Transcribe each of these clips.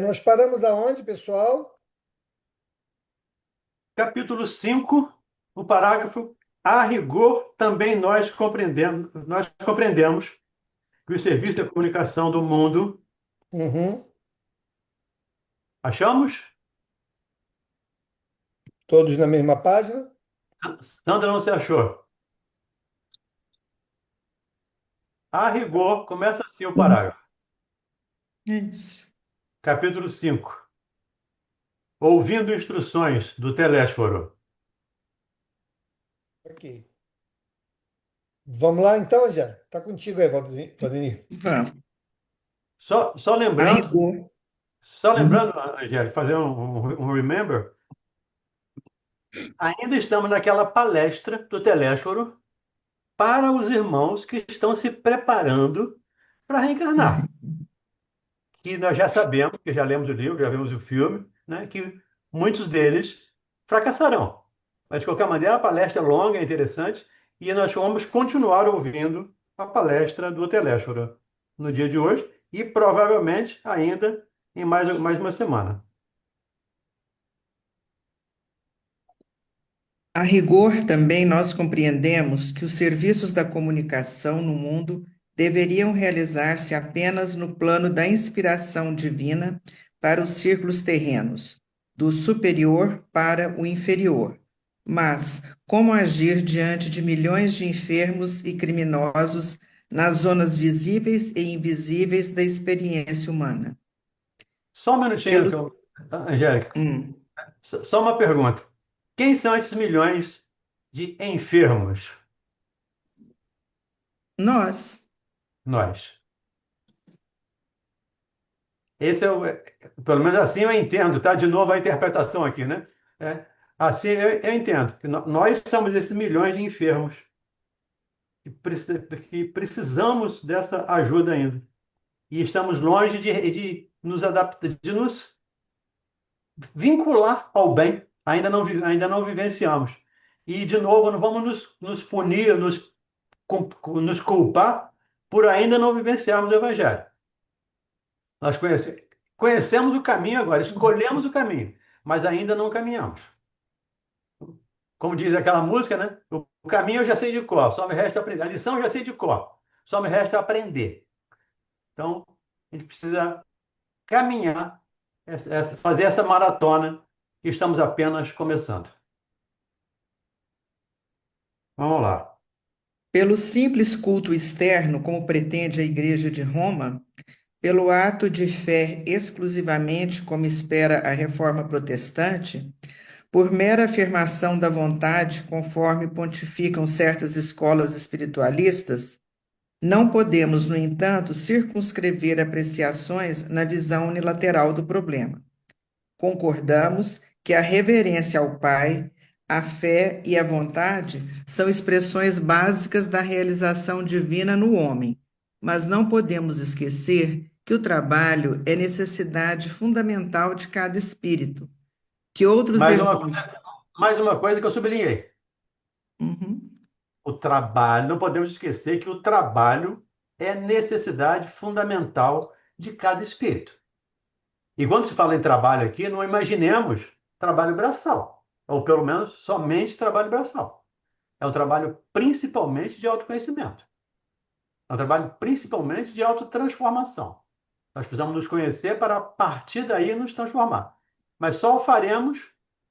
Nós paramos aonde, pessoal? Capítulo 5, o parágrafo: a rigor, também nós compreendemos que o serviço de comunicação do mundo, Uhum. achamos? Todos na mesma página? Sandra não se achou. A rigor, começa assim o parágrafo. Isso. Capítulo 5, ouvindo instruções do telésforo. Ok. Vamos lá então, já. Está contigo aí, Valdemir. Vamos. Só, só A lembrando, rigor. só Uhum. lembrando, Angélica, fazer um remember, ainda estamos naquela palestra do telésforo para os irmãos que estão se preparando para reencarnar. Que nós já sabemos, que já lemos o livro, já vimos o filme, né, que muitos deles fracassarão. Mas, de qualquer maneira, a palestra é longa, é interessante, e nós vamos continuar ouvindo a palestra do Telésforo no dia de hoje e provavelmente ainda em mais uma semana. A rigor, também nós compreendemos que os serviços da comunicação no mundo deveriam realizar-se apenas no plano da inspiração divina para os círculos terrenos, do superior para o inferior. Mas como agir diante de milhões de enfermos e criminosos nas zonas visíveis e invisíveis da experiência humana? Só um minutinho, Pelo, Angélica, hum, só uma pergunta. Quem são esses milhões de enfermos? nós. Nós. Esse é pelo menos assim eu entendo, tá? De novo a interpretação aqui, né? Assim eu entendo que nós somos esses milhões de enfermos que precisamos dessa ajuda ainda e estamos longe de nos adaptar, de nos vincular ao bem. Ainda não vivenciamos. E de novo não vamos nos punir, nos culpar por ainda não vivenciarmos o Evangelho. Nós conhecemos o caminho agora, escolhemos o caminho, mas ainda não caminhamos. Como diz aquela música, né? O caminho eu já sei de cor, só me resta aprender. A lição eu já sei de cor, só me resta aprender. Então, a gente precisa caminhar, fazer essa maratona que estamos apenas começando. Vamos lá. Pelo simples culto externo, como pretende a Igreja de Roma, pelo ato de fé exclusivamente, como espera a Reforma Protestante, por mera afirmação da vontade, conforme pontificam certas escolas espiritualistas, não podemos, no entanto, circunscrever apreciações na visão unilateral do problema. Concordamos que a reverência ao Pai, a fé e a vontade são expressões básicas da realização divina no homem, mas não podemos esquecer que o trabalho é necessidade fundamental de cada espírito, que outros Mais irmãos. uma, mais uma coisa que eu sublinhei. Uhum. O trabalho, não podemos esquecer que o trabalho é necessidade fundamental de cada espírito. E quando se fala em trabalho aqui, não imaginemos trabalho braçal, ou pelo menos somente trabalho braçal. É um trabalho principalmente de autoconhecimento. É um trabalho principalmente de autotransformação. Nós precisamos nos conhecer para, a partir daí, nos transformar. Mas só o faremos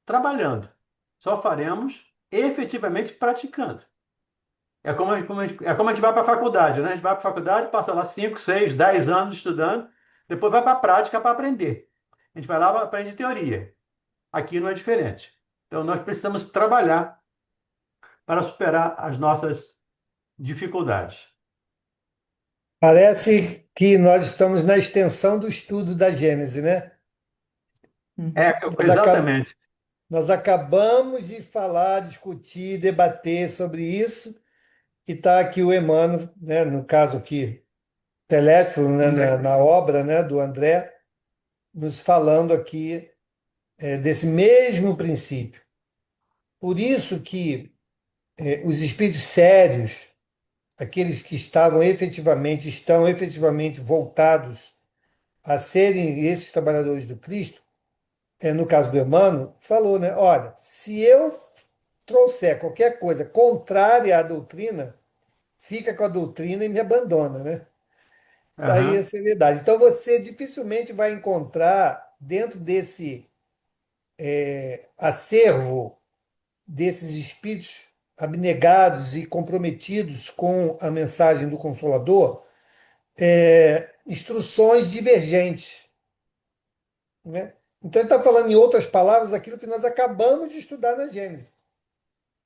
trabalhando. Só o faremos efetivamente praticando. É como a gente vai para a faculdade, né? A gente vai para a faculdade, passa lá 5, 6, 10 anos estudando, depois vai para a prática para aprender. A gente vai lá e aprende teoria. Aqui não é diferente. Então, nós precisamos trabalhar para superar as nossas dificuldades. Parece que nós estamos na extensão do estudo da Gênese, né? É, Nós, aca- exatamente. nós acabamos de falar, discutir, debater sobre isso, e está aqui o Emmanuel, né, no caso aqui, Teléfono, né, André. na obra, né, do André, nos falando aqui desse mesmo princípio. Por isso que os espíritos sérios, aqueles que estão efetivamente voltados a serem esses trabalhadores do Cristo, no caso do Emmanuel, falou, né? Olha, se eu trouxer qualquer coisa contrária à doutrina, fica com a doutrina e me abandona, né? Tá aí a Aham. seriedade. Então você dificilmente vai encontrar dentro desse acervo desses espíritos abnegados e comprometidos com a mensagem do Consolador, instruções divergentes, né? Então ele está falando, em outras palavras, aquilo que nós acabamos de estudar na Gênesis.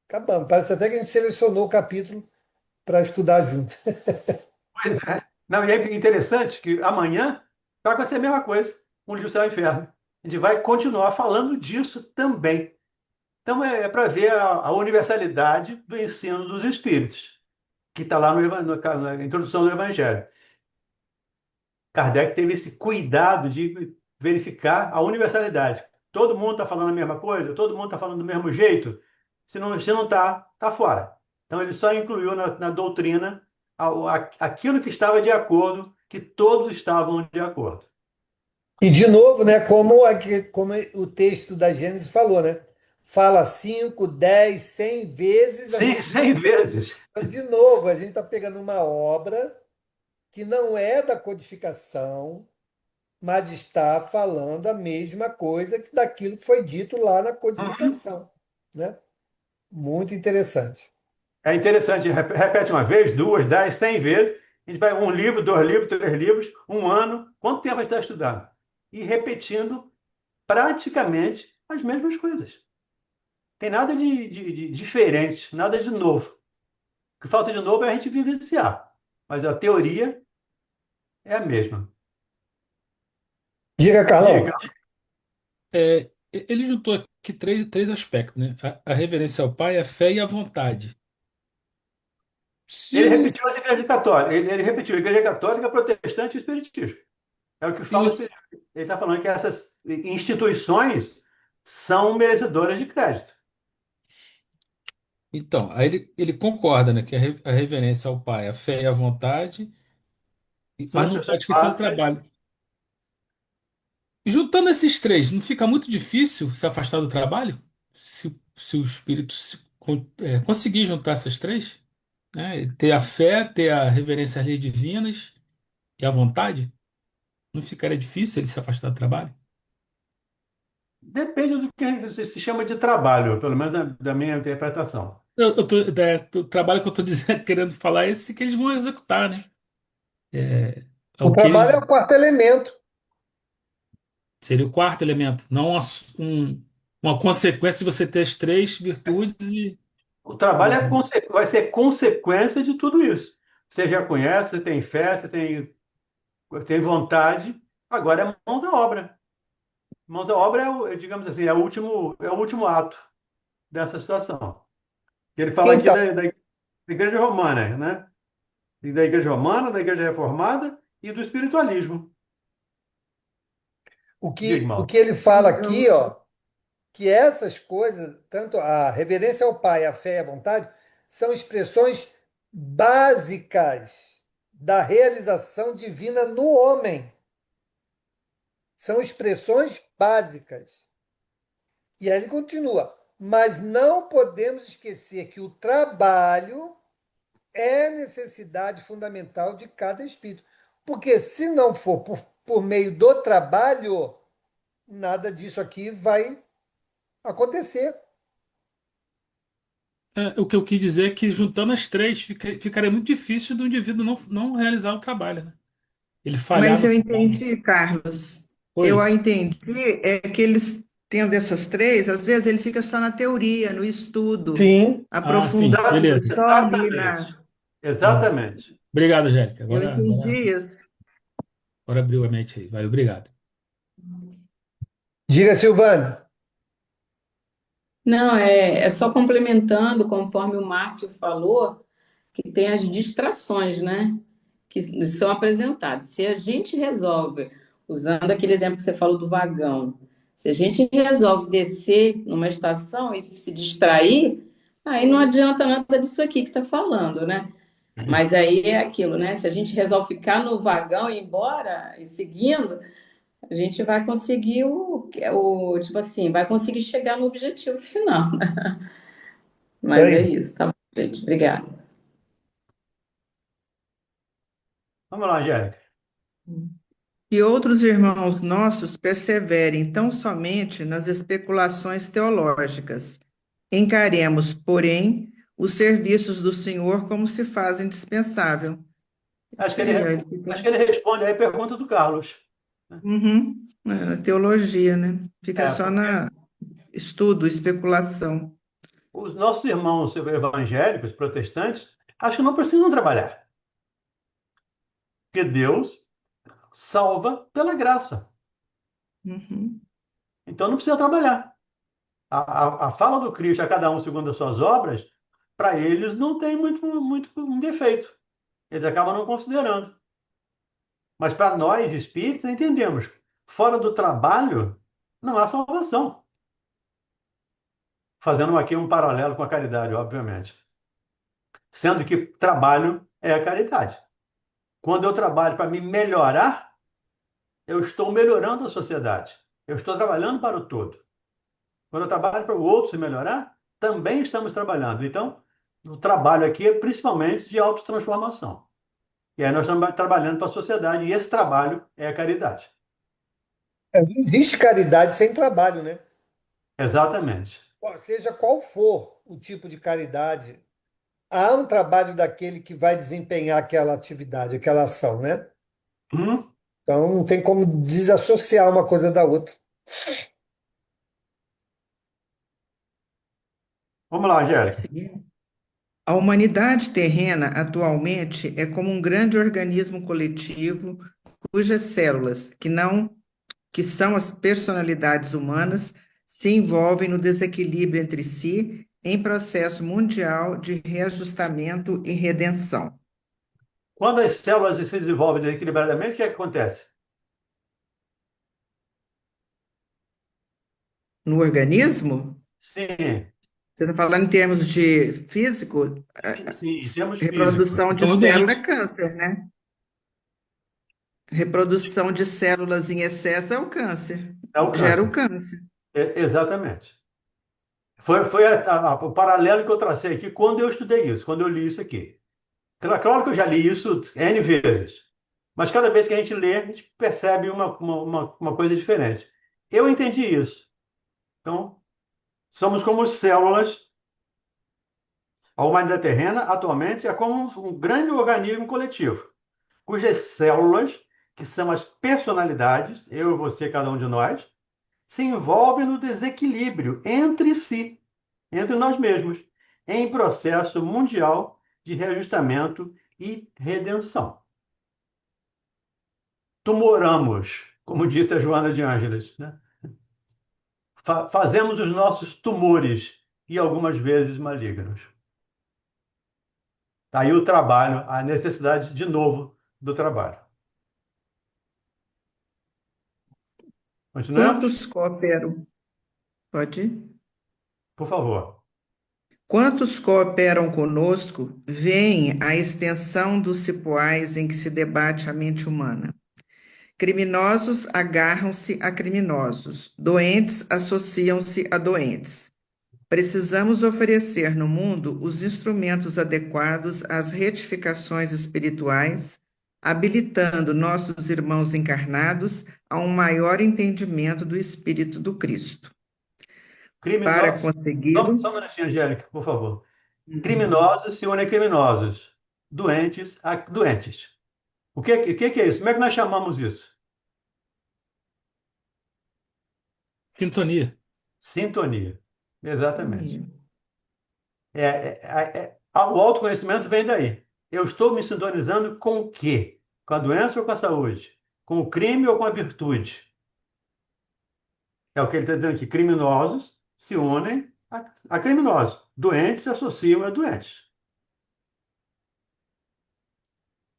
Acabamos. Parece até que a gente selecionou o capítulo para estudar junto. Pois é. Não, e é interessante que amanhã vai acontecer a mesma coisa, um livro Céu e Inferno. A gente vai continuar falando disso também. Então é para ver a universalidade do ensino dos espíritos, que está lá na introdução do Evangelho. Kardec teve esse cuidado de verificar a universalidade. Todo mundo está falando a mesma coisa? Todo mundo está falando do mesmo jeito? Se não está, está fora. Então ele só incluiu na doutrina aquilo que estava de acordo, que todos estavam de acordo. E, de novo, né, como o texto da Gênesis falou, né? Fala 5, 10, 100 vezes, a Sim, gente 100 vezes. de novo, a gente está pegando uma obra que não é da codificação, mas está falando a mesma coisa que daquilo que foi dito lá na Uhum. codificação, né? Muito interessante. É interessante, repete uma vez, duas, 10, 100 vezes. A gente vai um livro, dois livros, três livros, um ano. Quanto tempo a gente está estudando? E repetindo praticamente as mesmas coisas. Tem nada de diferente, nada de novo. O que falta de novo é a gente vivenciar. Mas a teoria é a mesma. Diga, Diga. Carlão. Ele juntou aqui três aspectos, né? A reverência ao Pai, a fé e a vontade. Se Ele o, repetiu as igrejas católicas. Ele repetiu a igreja católica, protestante e espiritismo. É o que fala o isso, Espiritismo. Ele está falando que essas instituições são merecedoras de crédito. então, aí ele concorda, né, que a reverência ao Pai, a fé e a vontade, São mas não expressões pode esquecer o básicas. trabalho. Juntando esses três, não fica muito difícil se afastar do trabalho? Se o espírito conseguir juntar essas três, né? Ter a fé, ter a reverência às leis divinas e a vontade, não ficaria difícil ele se afastar do trabalho? Depende do que se chama de trabalho, pelo menos da minha interpretação. O trabalho que eu estou dizendo, querendo falar é esse que eles vão executar, né? É O o que trabalho é eles o quarto elemento. seria o quarto elemento, não uma consequência de você ter as três virtudes O trabalho e- é vai ser consequência de tudo isso. Você já conhece, você tem fé, você tem vontade, agora é mãos à obra. Mãos à obra digamos assim, é o último ato dessa situação. Ele fala aqui Então, da Igreja Romana, né? E da Igreja Romana, da Igreja Reformada e do espiritualismo. Diga, o mal. que ele fala aqui, ó, que essas coisas, tanto a reverência ao Pai, a fé e a vontade, são expressões básicas da realização divina no homem. São expressões básicas. E aí ele continua. Mas não podemos esquecer que o trabalho é necessidade fundamental de cada espírito. Porque se não for por meio do trabalho, nada disso aqui vai acontecer. o que eu quis dizer é que juntando as três ficaria muito difícil do indivíduo não realizar o trabalho, né? Ele falhar Mas no eu trabalho. entendi, Carlos. Oi. Eu entendi que eles, tendo essas três, às vezes ele fica só na teoria, no estudo, Sim, Ah, sim, aprofundando beleza. só ali Exatamente. na. Ah, Exatamente. obrigado, Angélica. Eu entendi isso. Agora abriu a mente aí. Vai, obrigado. diga, Silvana. Não, é só complementando, conforme o Márcio falou, que tem as distrações, né? Que são apresentadas. Se a gente resolve, usando aquele exemplo que você falou do vagão, se a gente resolve descer numa estação e se distrair, aí não adianta nada disso aqui que está falando, né? Mas aí é aquilo, né? Se a gente resolve ficar no vagão e ir embora e seguindo, a gente vai conseguir tipo assim, vai conseguir chegar no objetivo final. Mas é Tem. isso, tá bom, gente? Obrigada. Vamos lá, Angélica. Que outros irmãos nossos perseverem tão somente nas especulações teológicas. Encaremos, porém, os serviços do Senhor como se faz indispensável. Acho Isso que ele, aí, ó, acho que ele responde aí a pergunta do Carlos. Uhum, é, teologia, né? Fica É, só porque na estudo, especulação. os nossos irmãos evangélicos, protestantes, acho que não precisam trabalhar, porque Deus salva pela graça. Uhum, Então não precisa trabalhar. A fala do Cristo a cada um segundo as suas obras, para eles não tem muito um defeito. Eles acabam não considerando. Mas para nós, espíritas, entendemos. Fora do trabalho, não há salvação. Fazendo aqui um paralelo com a caridade, obviamente. Sendo que trabalho é a caridade. Quando eu trabalho para me melhorar, eu estou melhorando a sociedade. Eu estou trabalhando para o todo. Quando eu trabalho para o outro se melhorar, também estamos trabalhando. Então, o trabalho aqui é principalmente de autotransformação. E aí nós estamos trabalhando para a sociedade, e esse trabalho é a caridade. Não existe caridade sem trabalho, né? Exatamente. Seja qual for o tipo de caridade, há um trabalho daquele que vai desempenhar aquela atividade, aquela ação, né? Hum? Então não tem como desassociar uma coisa da outra. Vamos lá, Angélica. sim. A humanidade terrena atualmente é como um grande organismo coletivo cujas células, que são as personalidades humanas, se envolvem no desequilíbrio entre si em processo mundial de reajustamento e redenção. Quando as células se desenvolvem desequilibradamente, o que é que acontece? No organismo, Sim, você está falando em termos de físico, sim, em termos físicos. reprodução de Estamos célula é doentes. câncer, né? Reprodução de células em excesso é o câncer, É o gera o câncer. câncer. Exatamente. Foi o paralelo que eu tracei aqui quando eu estudei isso, quando eu li isso aqui. Claro que eu já li isso N vezes, mas cada vez que a gente lê, a gente percebe uma coisa diferente. Eu entendi isso. Então, somos como células. A humanidade terrena, atualmente, é como um grande organismo coletivo, cujas células, que são as personalidades, eu e você, cada um de nós, se envolvem no desequilíbrio entre si, entre nós mesmos, em processo mundial de reajustamento e redenção. Tumoramos, como disse a Joana de Ângeles, né? Fazemos os nossos tumores e algumas vezes malignos. Tá aí o trabalho, a necessidade de novo do trabalho. Continuamos? Quantos cooperam? Pode ir? Por favor. Quantos cooperam conosco, veem a extensão dos cipoais em que se debate a mente humana. Criminosos agarram-se a criminosos, doentes associam-se a doentes. Precisamos oferecer no mundo os instrumentos adequados às retificações espirituais, habilitando nossos irmãos encarnados a um maior entendimento do Espírito do Cristo. Para Criminosos. consegui-lo, Só um minutinho, Angélica, por favor. uhum. Criminosos se unem a criminosos. Doentes a doentes. O que é isso? Como é que nós chamamos isso? Sintonia. Sintonia. Exatamente. O autoconhecimento vem daí. Eu estou me sintonizando com o quê? Com a doença ou com a saúde? Com o crime ou com a virtude? É o que ele está dizendo aqui. Criminosos se unem a criminosos. Doentes se associam a doentes.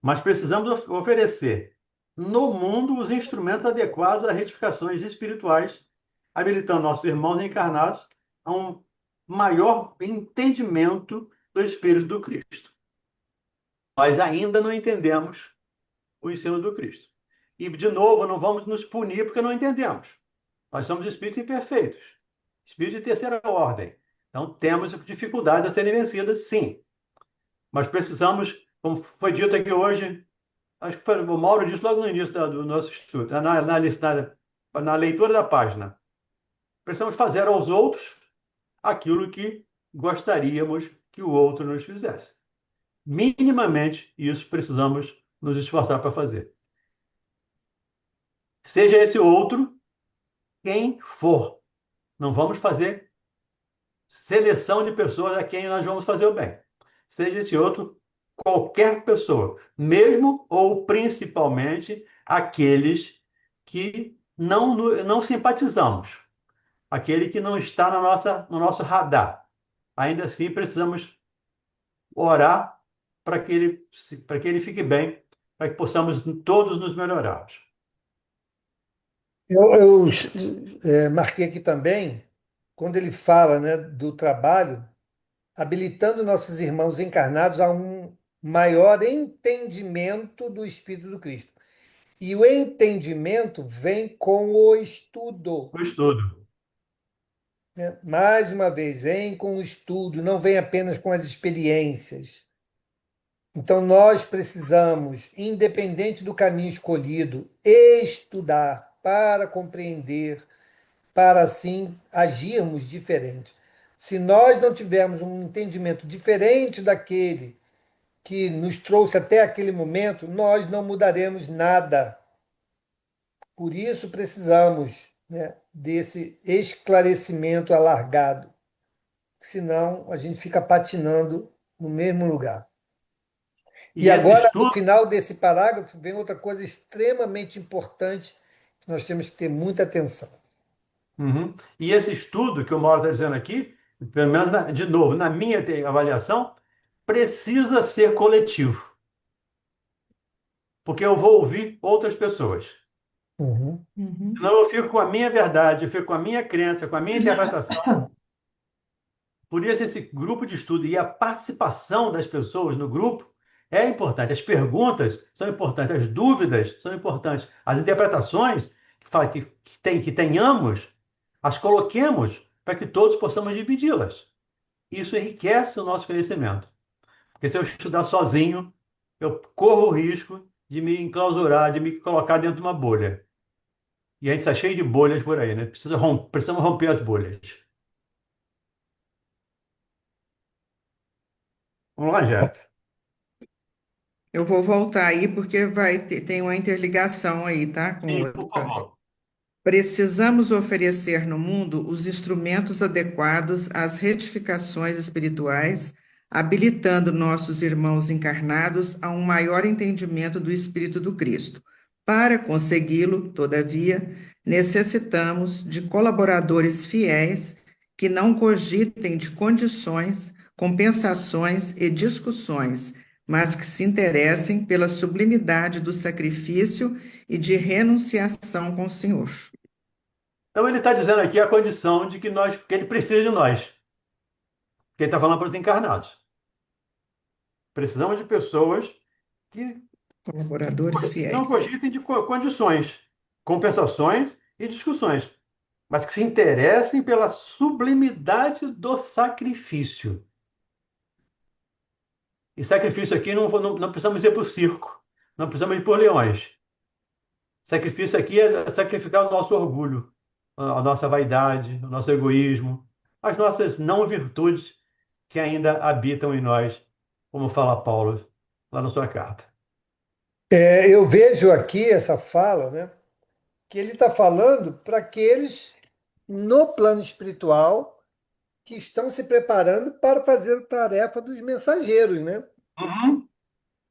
Mas precisamos oferecer no mundo os instrumentos adequados a retificações espirituais, habilitando nossos irmãos encarnados a um maior entendimento do Espírito do Cristo. nós ainda não entendemos o ensino do Cristo. E, de novo, não vamos nos punir porque não entendemos. Nós somos espíritos imperfeitos, espíritos de terceira ordem. Então, temos dificuldades a serem vencidas, sim. Mas precisamos, como foi dito aqui hoje, acho que foi, o Mauro disse logo no início do nosso estudo, na leitura da página. Precisamos fazer aos outros aquilo que gostaríamos que o outro nos fizesse. Minimamente, isso precisamos nos esforçar para fazer. Seja esse outro quem for. Não vamos fazer seleção de pessoas a quem nós vamos fazer o bem. Seja esse outro qualquer pessoa, mesmo ou principalmente aqueles que não simpatizamos, aquele que não está no nosso radar. Ainda assim, precisamos orar para que ele fique bem, para que possamos todos nos melhorarmos. Eu marquei aqui também, quando ele fala, né, do trabalho, habilitando nossos irmãos encarnados a um maior entendimento do Espírito do Cristo. E o entendimento vem com o estudo, O estudo. né? Mais uma vez, vem com o estudo, não vem apenas com as experiências. Então, nós precisamos, independente do caminho escolhido, estudar para compreender, para assim agirmos diferente. Se nós não tivermos um entendimento diferente daquele que nos trouxe até aquele momento, nós não mudaremos nada. Por isso precisamos, né, desse esclarecimento alargado, senão a gente fica patinando no mesmo lugar. E E esse agora, no estudo, final desse parágrafo, vem outra coisa extremamente importante que nós temos que ter muita atenção. uhum, e esse estudo que o Mauro está dizendo aqui, pelo menos, de novo, na minha avaliação, precisa ser coletivo, porque eu vou ouvir outras pessoas. Uhum. Uhum. Senão eu fico com a minha verdade, eu fico com a minha crença, com a minha interpretação. Por isso, esse grupo de estudo e a participação das pessoas no grupo é importante. As perguntas são importantes, as dúvidas são importantes, as interpretações que tenhamos, as coloquemos para que todos possamos dividi-las. Isso enriquece o nosso conhecimento. Porque se eu estudar sozinho, eu corro o risco de me enclausurar, de me colocar dentro de uma bolha. E a gente está cheio de bolhas por aí, né? Precisamos romper as bolhas. Vamos lá, Angélica. Eu vou voltar aí porque tem uma interligação aí, tá? Com Sim, por outra. favor. Precisamos oferecer no mundo os instrumentos adequados às retificações espirituais, habilitando nossos irmãos encarnados a um maior entendimento do Espírito do Cristo. Para consegui-lo, todavia, necessitamos de colaboradores fiéis que não cogitem de condições, compensações e discussões, mas que se interessem pela sublimidade do sacrifício e de renunciação com o Senhor. Então ele está dizendo aqui a condição de que ele precisa de nós. Que ele está falando para os encarnados. Precisamos de pessoas que Colaboradores não fiéis. cogitem de condições, compensações e discussões, mas que se interessem pela sublimidade do sacrifício. E sacrifício aqui não precisamos ir para o circo, não precisamos ir por leões. Sacrifício aqui é sacrificar o nosso orgulho, a nossa vaidade, o nosso egoísmo, as nossas não virtudes que ainda habitam em nós, como fala Paulo lá na sua carta. Eu vejo aqui essa fala, né, que ele está falando para aqueles no plano espiritual que estão se preparando para fazer a tarefa dos mensageiros, né? Uhum.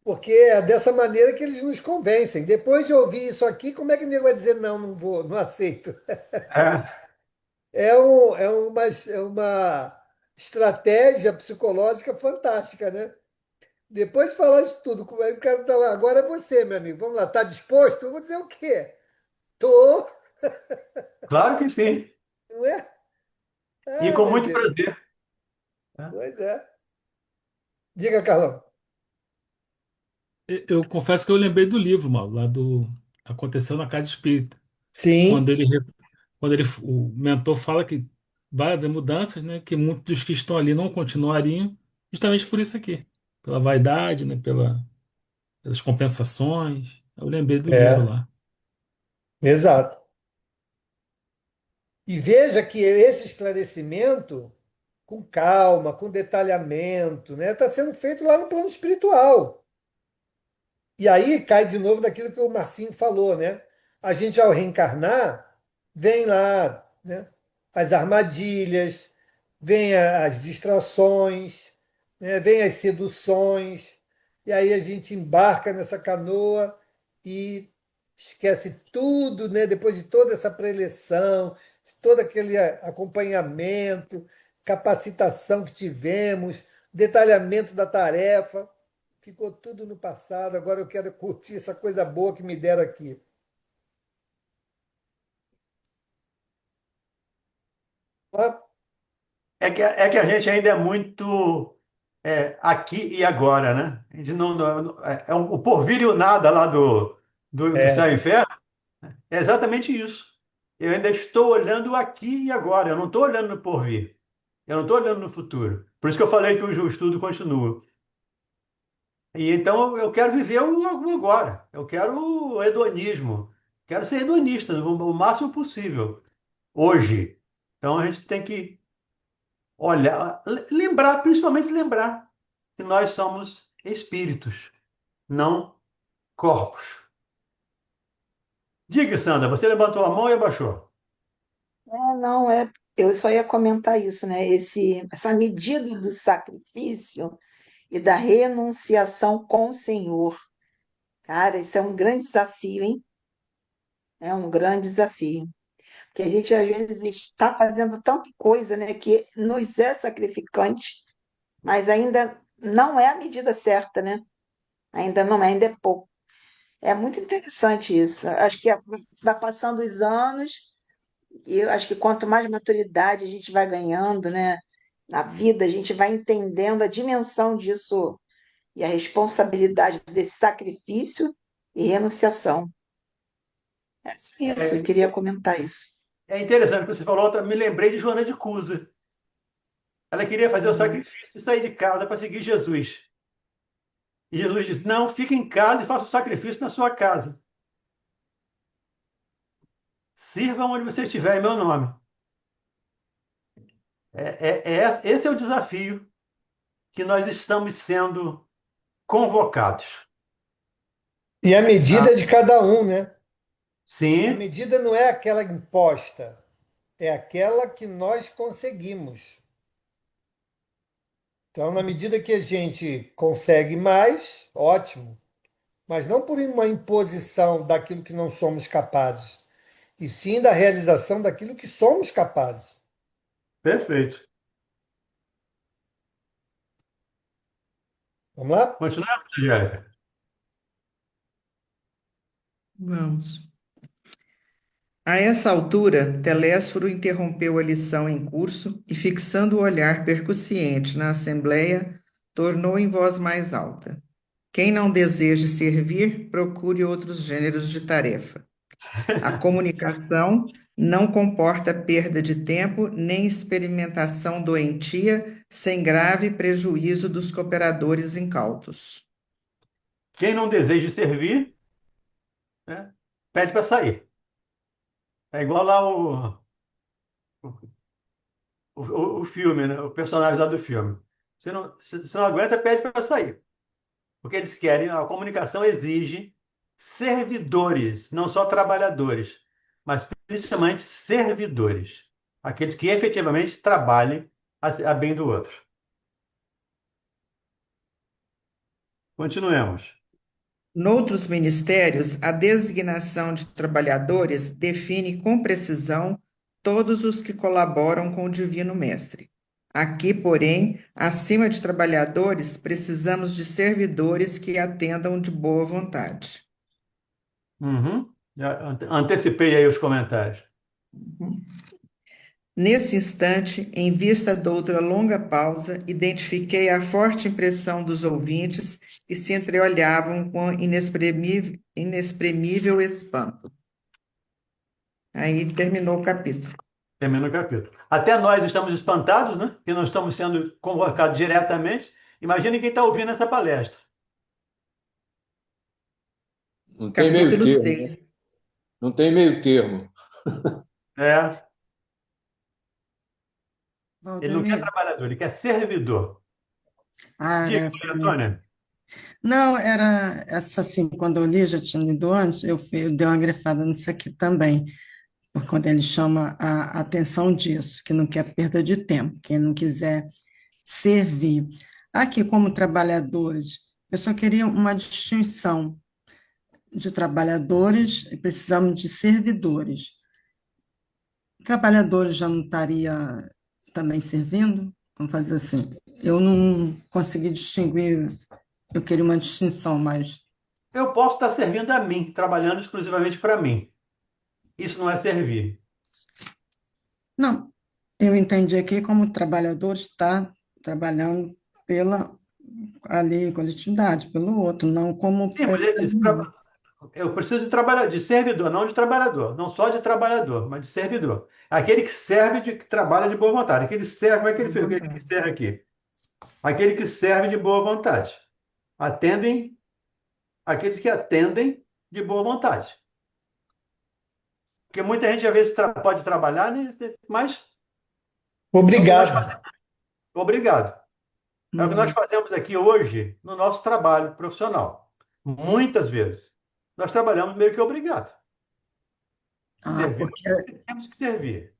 Porque é dessa maneira que eles nos convencem. Depois de ouvir isso aqui, como é que o nego vai dizer não, não vou, não aceito? É, É uma estratégia psicológica fantástica, né? Depois de falar isso tudo, como é que o cara tá lá? Agora é você, meu amigo. Vamos lá, tá disposto? Eu vou dizer o quê? Tô, claro que sim, não é? e Ah, com meu muito Deus. prazer. Né? Pois é. Diga, Carlão. Eu confesso que eu lembrei do livro, mal, lá do Aconteceu na Casa Espírita, Sim, quando o mentor fala que vai haver mudanças, né? Que muitos dos que estão ali não continuariam, justamente por isso aqui, pela vaidade, né? Pelas compensações. Eu lembrei do livro é, lá. exato. E veja que esse esclarecimento, com calma, com detalhamento, né, está sendo feito lá no plano espiritual. E aí cai de novo daquilo que o Marcinho falou, né? A gente, ao reencarnar, vem lá, né? As armadilhas, vem as distrações, né? Vem as seduções, e aí a gente embarca nessa canoa e esquece tudo, né? Depois de toda essa preleção, de todo aquele acompanhamento, capacitação que tivemos, detalhamento da tarefa. Ficou tudo no passado, agora eu quero curtir essa coisa boa que me deram aqui. Ah, É que a gente ainda é muito aqui e agora, né? A gente o porvir e o nada lá do Céu e é, Inferno é exatamente isso. Eu ainda estou olhando aqui e agora, eu não estou olhando no porvir, eu não estou olhando no futuro. Por isso que eu falei que o estudo continua. E então eu quero viver o agora, eu quero o hedonismo, quero ser hedonista o máximo possível, hoje. Então a gente tem que olhar, lembrar, principalmente lembrar que nós somos espíritos, não corpos. Diga, Sandra, você levantou a mão e abaixou. Não, eu só ia comentar isso, né? Essa medida do sacrifício e da renunciação com o Senhor. Cara, isso é um grande desafio, hein? É um grande desafio. Porque a gente, às vezes, está fazendo tanta coisa, né, que nos é sacrificante, mas ainda não é a medida certa, né? Ainda não é, ainda é pouco. É muito interessante isso. Acho que vai passando os anos. E eu acho que quanto mais maturidade a gente vai ganhando, né, na vida, a gente vai entendendo a dimensão disso e a responsabilidade desse sacrifício e renunciação. É só isso, eu É, queria comentar isso. é interessante o que você falou, me lembrei de Joana de Cusa. Ela queria fazer o Uhum. sacrifício e sair de casa para seguir Jesus. E Jesus disse: Não, fique em casa e faça o sacrifício na sua casa. Sirva onde você estiver em meu nome. Esse é o desafio que nós estamos sendo convocados. e a medida Tá? é de cada um, né? A Sim, medida não é aquela imposta, é aquela que nós conseguimos. Então, na medida que a gente consegue mais, ótimo, mas não por uma imposição daquilo que não somos capazes, e sim da realização daquilo que somos capazes. perfeito. Vamos lá? Continuamos, Angélica. Vamos. A essa altura, Telésforo interrompeu a lição em curso e, fixando o olhar percussiente na assembleia, tornou em voz mais alta: Quem não deseja servir, procure outros gêneros de tarefa. A comunicação não comporta perda de tempo nem experimentação doentia sem grave prejuízo dos cooperadores incautos. Quem não deseja servir, né, pede para sair. É igual lá o filme, né? O personagem lá do filme. Se não aguenta, pede para sair. Porque eles querem, a comunicação exige servidores, não só trabalhadores, mas principalmente servidores. Aqueles que efetivamente trabalhem a bem do outro. Continuemos. Noutros ministérios, a designação de trabalhadores define com precisão todos os que colaboram com o Divino Mestre. Aqui, porém, acima de trabalhadores, precisamos de servidores que atendam de boa vontade. Uhum. Já antecipei aí os comentários. Nesse instante, em vista de outra longa pausa, identifiquei a forte impressão dos ouvintes que se entreolhavam com inexprimível espanto. Aí terminou o capítulo. Termina o capítulo. Até nós estamos espantados, né? Que não estamos sendo convocados diretamente. Imagine quem está ouvindo essa palestra. Não tem meio Capítulo termo, 6. não tem meio termo. É, ele não quer Valdemir, trabalhador, ele quer servidor. Diga, essa Maria mesmo. Antônia. Não, era essa assim, quando eu li, já tinha lido antes, eu dei uma grifada nisso aqui também, por quando ele chama a atenção disso, que não quer perda de tempo, quem não quiser servir. Aqui, como trabalhadores, eu só queria uma distinção de trabalhadores e precisamos de servidores. Trabalhadores já não estaria também servindo? Vamos fazer assim. Eu não consegui distinguir, eu queria uma distinção, mas Eu posso estar servindo a mim, trabalhando exclusivamente para mim. Isso não é servir. não. Eu entendi aqui como trabalhador está trabalhando pela a lei, coletividade, pelo outro, não como Sim, mas ele disse, eu preciso de trabalhador, de servidor, não de trabalhador. Não só de trabalhador, mas de servidor. Aquele que serve, que trabalha de boa vontade. Aquele que serve, como é que ele fez? O que ele que serve aqui? Aquele que serve de boa vontade. Atendem, aqueles que atendem de boa vontade. Porque muita gente às vezes pode trabalhar, né, mas é o que nós fazemos. Obrigado. Obrigado. É o que nós Uhum. fazemos aqui hoje no nosso trabalho profissional. Muitas vezes. Nós trabalhamos meio que obrigado. Ah, Servimos porque porque temos que servir.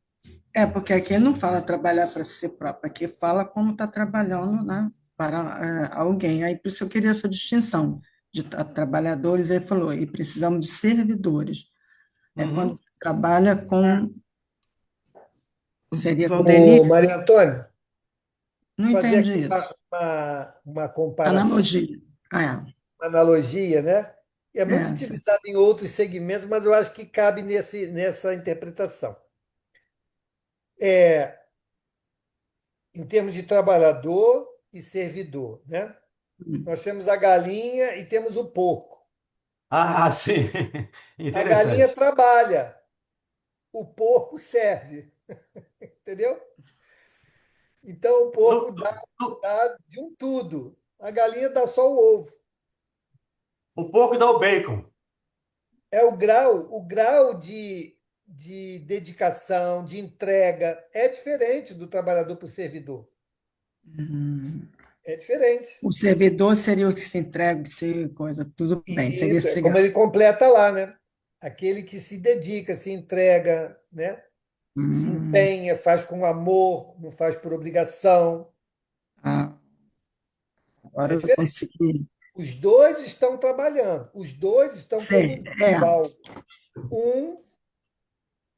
porque aqui ele não fala trabalhar para si próprio, aqui fala como está trabalhando, né, para alguém. Aí por isso eu queria essa distinção de trabalhadores, ele falou, e precisamos de servidores. É quando Uhum. se trabalha com, seria com, Valdemir, Ô, Maria Antônia, não fazer entendi aqui isso. uma comparação, Analogia. uma analogia, né? É muito Essa. utilizado em outros segmentos, mas eu acho que cabe nessa interpretação. É, em termos de trabalhador e servidor, né? Nós temos a galinha e temos o porco. Ah, sim. A galinha Interessante. trabalha, o porco serve, entendeu? Então o porco No- no- dá de um tudo. A galinha dá só o ovo. O porco dá o bacon. É o grau de dedicação, de entrega, é diferente do trabalhador para o servidor. Hum. É diferente. O servidor seria o que se entrega, se coisa, tudo bem, E seria isso é esse como grau. ele completa lá, né? Aquele que se dedica, se entrega, né? Se Hum. empenha, faz com amor, não faz por obrigação. Ah, agora É eu diferente. consegui. Os dois estão trabalhando, os dois estão Sei, produzindo algo. Um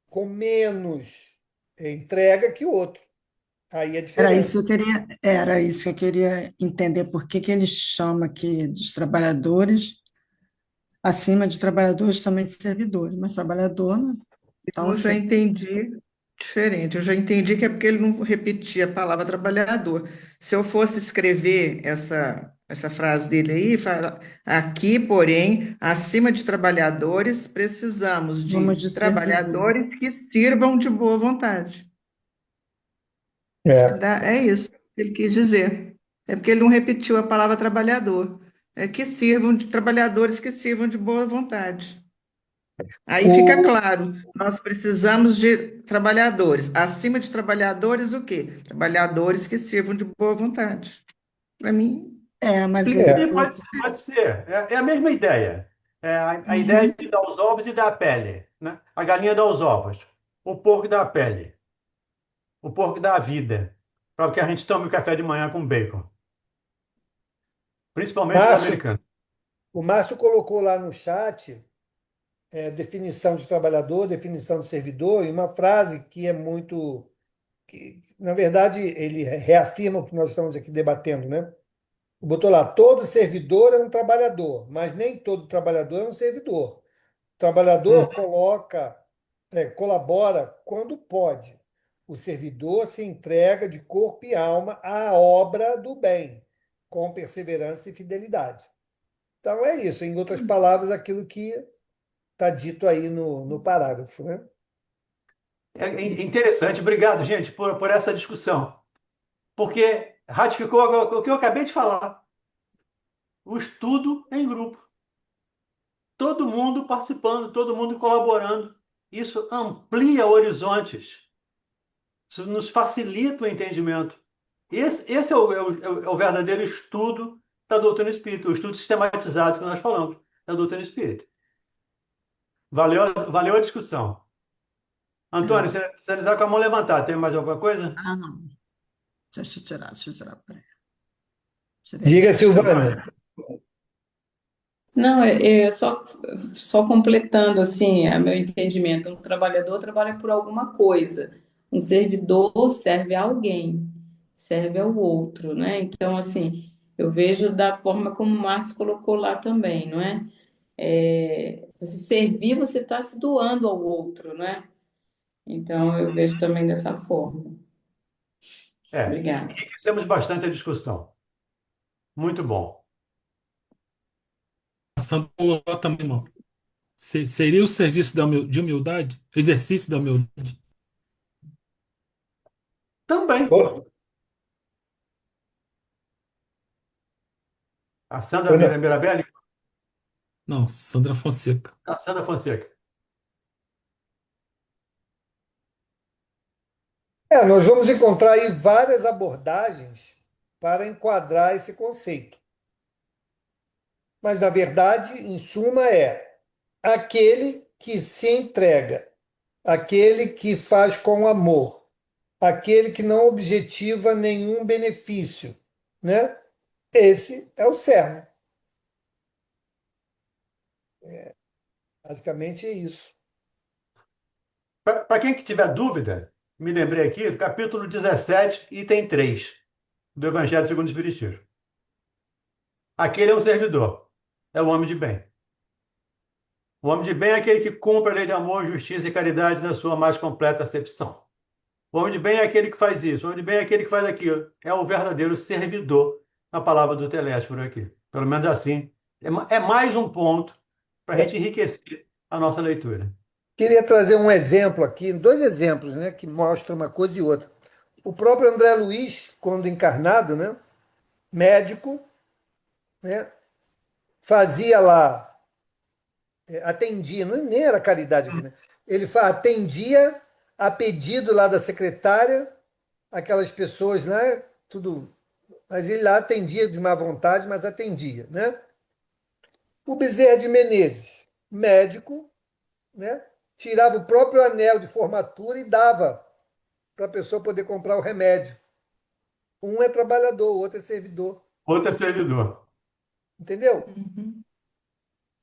com menos entrega que o outro. Aí é diferença. era isso que eu queria entender, por que que ele chama aqui dos trabalhadores, acima de trabalhadores também de servidores, mas trabalhador, né? Então, eu já entendi diferente. Eu já entendi que é porque ele não repetia a palavra trabalhador. Se eu fosse escrever essa frase dele aí, fala, aqui, porém, acima de trabalhadores, precisamos vamos de de servidor. trabalhadores que sirvam de boa vontade. É. É isso que ele quis dizer. É porque ele não repetiu a palavra trabalhador. É que sirvam de trabalhadores que sirvam de boa vontade. Aí fica O, claro, nós precisamos de trabalhadores. Acima de trabalhadores, o quê? Trabalhadores que sirvam de boa vontade. Para mim, Mas explica. é, Sim, pode ser. É a mesma ideia. É a ideia uhum. de dar os ovos e dar a pele, né? A galinha dá os ovos. O porco dá a pele. O porco dá a vida. Para que a gente tome o café de manhã com bacon. Principalmente os Márcio, americanos. o Márcio colocou lá no chat definição de trabalhador, definição de servidor, e uma frase que é muito. Que, na verdade, ele reafirma o que nós estamos aqui debatendo, né? Botou lá: todo servidor é um trabalhador, mas nem todo trabalhador é um servidor. O Hum, trabalhador colabora quando pode. O servidor se entrega de corpo e alma à obra do bem, com perseverança e fidelidade. Então é isso, em outras palavras, aquilo que está dito aí no parágrafo, né? É interessante. Obrigado, gente, por essa discussão. Porque ratificou o que eu acabei de falar. O estudo em grupo. Todo mundo participando, todo mundo colaborando. Isso amplia horizontes. Isso nos facilita o entendimento. Esse é o verdadeiro estudo da doutrina espírita, o estudo sistematizado que nós falamos da doutrina espírita. Valeu a discussão. Antônio, você está com a mão levantada. Tem mais alguma coisa? Ah, não. Deixa eu tirar. Peraí. Diga, Tirei. Silvana. Não, só completando assim, meu entendimento, um trabalhador trabalha por alguma coisa, um servidor serve a alguém, serve ao outro, né? Então, assim, eu vejo da forma como o Márcio colocou lá também, não é? Você servir, você está se doando ao outro, né? Então, eu vejo também dessa forma. Obrigada. Enriquecemos bastante a discussão. Muito bom. Sandra falou lá também, irmão. Seria o serviço de humildade? Exercício da humildade? Também. Ô, A Sandra ô, não. Mirabelli, Não, Sandra Fonseca. a Sandra Fonseca. Nós vamos encontrar aí várias abordagens para enquadrar esse conceito. Mas, na verdade, em suma, é aquele que se entrega, aquele que faz com amor, aquele que não objetiva nenhum benefício, né? Esse é o servo. Basicamente é isso. Para quem que tiver dúvida, me lembrei aqui do capítulo 17, item 3 do Evangelho segundo o Espiritismo. Aquele é um servidor, é o homem de bem. O homem de bem é aquele que cumpre a lei de amor, justiça e caridade na sua mais completa acepção. O homem de bem é aquele que faz isso, o homem de bem é aquele que faz aquilo. É o verdadeiro servidor, na palavra do Telésforo por aqui. Pelo menos assim. É mais um ponto para a gente enriquecer a nossa leitura. Queria trazer um exemplo aqui, dois exemplos, né, que mostram uma coisa e outra. O próprio André Luiz, quando encarnado, né, médico, né, fazia lá, atendia, nem era caridade aqui, né? Ele atendia a pedido lá da secretária, aquelas pessoas, né, tudo, mas ele lá atendia de má vontade, mas atendia, né? O Bezerra de Menezes, médico, né, tirava o próprio anel de formatura e dava para a pessoa poder comprar o remédio. Um é trabalhador, o outro é servidor. Outro é servidor. Entendeu? Uhum.